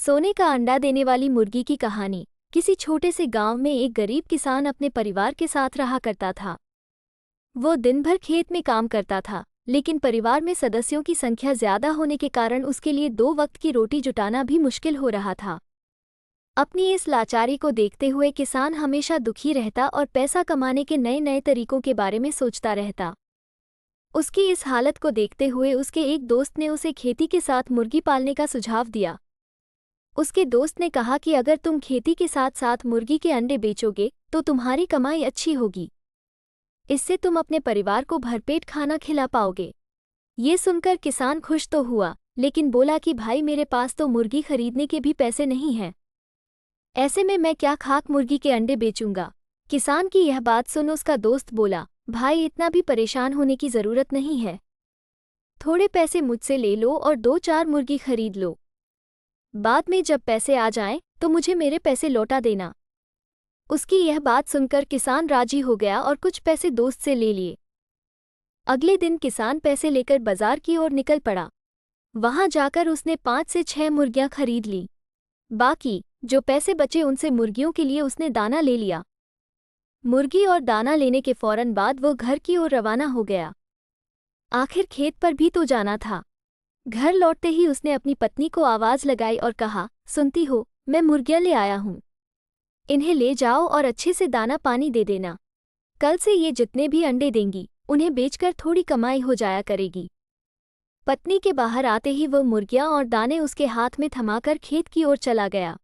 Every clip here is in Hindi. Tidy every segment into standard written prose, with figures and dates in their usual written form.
सोने का अंडा देने वाली मुर्गी की कहानी। किसी छोटे से गांव में एक गरीब किसान अपने परिवार के साथ रहा करता था। वो दिन भर खेत में काम करता था, लेकिन परिवार में सदस्यों की संख्या ज्यादा होने के कारण उसके लिए 2 वक्त की रोटी जुटाना भी मुश्किल हो रहा था। अपनी इस लाचारी को देखते हुए किसान हमेशा दुखी रहता और पैसा कमाने के नए नए तरीकों के बारे में सोचता रहता। उसकी इस हालत को देखते हुए उसके एक दोस्त ने उसे खेती के साथ मुर्गी पालने का सुझाव दिया। उसके दोस्त ने कहा कि अगर तुम खेती के साथ साथ मुर्गी के अंडे बेचोगे तो तुम्हारी कमाई अच्छी होगी। इससे तुम अपने परिवार को भरपेट खाना खिला पाओगे। ये सुनकर किसान खुश तो हुआ, लेकिन बोला कि भाई मेरे पास तो मुर्गी खरीदने के भी पैसे नहीं हैं। ऐसे में मैं क्या खाक मुर्गी के अंडे बेचूंगा। किसान की यह बात सुन उसका दोस्त बोला, भाई इतना भी परेशान होने की जरूरत नहीं है। थोड़े पैसे मुझसे ले लो और 2-4 मुर्गी खरीद लो। बाद में जब पैसे आ जाएं तो मुझे मेरे पैसे लौटा देना। उसकी यह बात सुनकर किसान राजी हो गया और कुछ पैसे दोस्त से ले लिए। अगले दिन किसान पैसे लेकर बाजार की ओर निकल पड़ा। वहां जाकर उसने 5 से 6 मुर्गियां खरीद ली। बाकी जो पैसे बचे उनसे मुर्गियों के लिए उसने दाना ले लिया। मुर्गी और दाना लेने के फौरन बाद वो घर की ओर रवाना हो गया। आखिर खेत पर भी तो जाना था। घर लौटते ही उसने अपनी पत्नी को आवाज लगाई और कहा, सुनती हो, मैं मुर्गियां ले आया हूं। इन्हें ले जाओ और अच्छे से दाना पानी दे देना। कल से ये जितने भी अंडे देंगी उन्हें बेचकर थोड़ी कमाई हो जाया करेगी। पत्नी के बाहर आते ही वो मुर्गियां और दाने उसके हाथ में थमाकर खेत की ओर चला गया।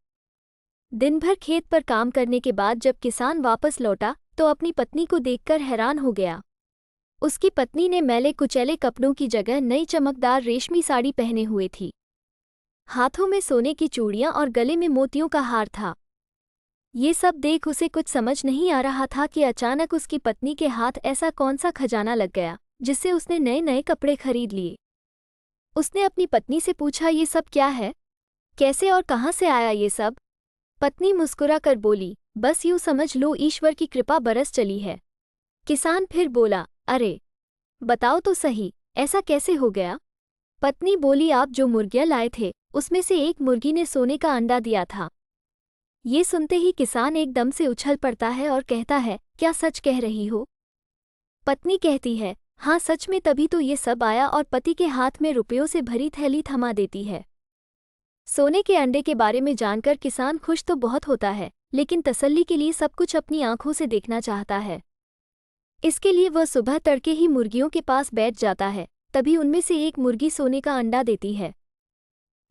दिन भर खेत पर काम करने के बाद जब किसान वापस लौटा तो अपनी पत्नी को देखकर हैरान हो गया। उसकी पत्नी ने मैले कुचैले कपड़ों की जगह नई चमकदार रेशमी साड़ी पहने हुए थी। हाथों में सोने की चूड़ियां और गले में मोतियों का हार था। ये सब देख उसे कुछ समझ नहीं आ रहा था कि अचानक उसकी पत्नी के हाथ ऐसा कौन सा खजाना लग गया जिससे उसने नए नए कपड़े खरीद लिए। उसने अपनी पत्नी से पूछा, ये सब क्या है? कैसे और कहाँ से आया ये सब? पत्नी मुस्कुरा कर बोली, बस यूं समझ लो ईश्वर की कृपा बरस चली है। किसान फिर बोला, अरे बताओ तो सही, ऐसा कैसे हो गया? पत्नी बोली, आप जो मुर्गियां लाए थे उसमें से एक मुर्गी ने सोने का अंडा दिया था। ये सुनते ही किसान एकदम से उछल पड़ता है और कहता है, क्या सच कह रही हो? पत्नी कहती है, हाँ सच में, तभी तो ये सब आया और पति के हाथ में रुपयों से भरी थैली थमा देती है। सोने के अंडे के बारे में जानकर किसान खुश तो बहुत होता है, लेकिन तसल्ली के लिए सब कुछ अपनी आंखों से देखना चाहता है। इसके लिए वह सुबह तड़के ही मुर्गियों के पास बैठ जाता है। तभी उनमें से एक मुर्गी सोने का अंडा देती है।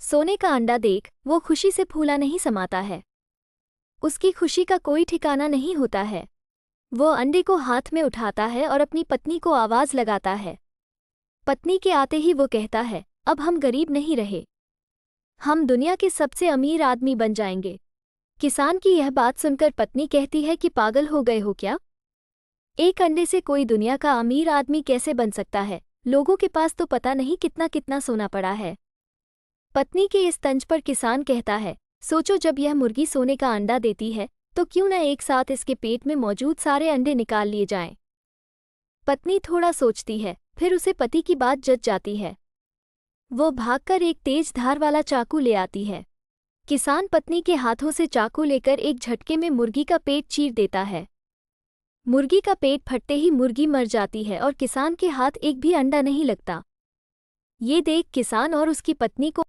सोने का अंडा देख वो खुशी से फूला नहीं समाता है। उसकी खुशी का कोई ठिकाना नहीं होता है। वो अंडे को हाथ में उठाता है और अपनी पत्नी को आवाज लगाता है। पत्नी के आते ही वो कहता है, अब हम गरीब नहीं रहे, हम दुनिया के सबसे अमीर आदमी बन जाएंगे। किसान की यह बात सुनकर पत्नी कहती है कि पागल हो गए हो क्या? एक अंडे से कोई दुनिया का अमीर आदमी कैसे बन सकता है? लोगों के पास तो पता नहीं कितना कितना सोना पड़ा है। पत्नी के इस तंज पर किसान कहता है, सोचो जब यह मुर्गी सोने का अंडा देती है तो क्यों न एक साथ इसके पेट में मौजूद सारे अंडे निकाल लिए जाएं। पत्नी थोड़ा सोचती है, फिर उसे पति की बात जच जाती है। वो भागकर एक तेज धार वाला चाकू ले आती है। किसान पत्नी के हाथों से चाकू लेकर एक झटके में मुर्गी का पेट चीर देता है। मुर्गी का पेट फटते ही मुर्गी मर जाती है और किसान के हाथ एक भी अंडा नहीं लगता। ये देख किसान और उसकी पत्नी को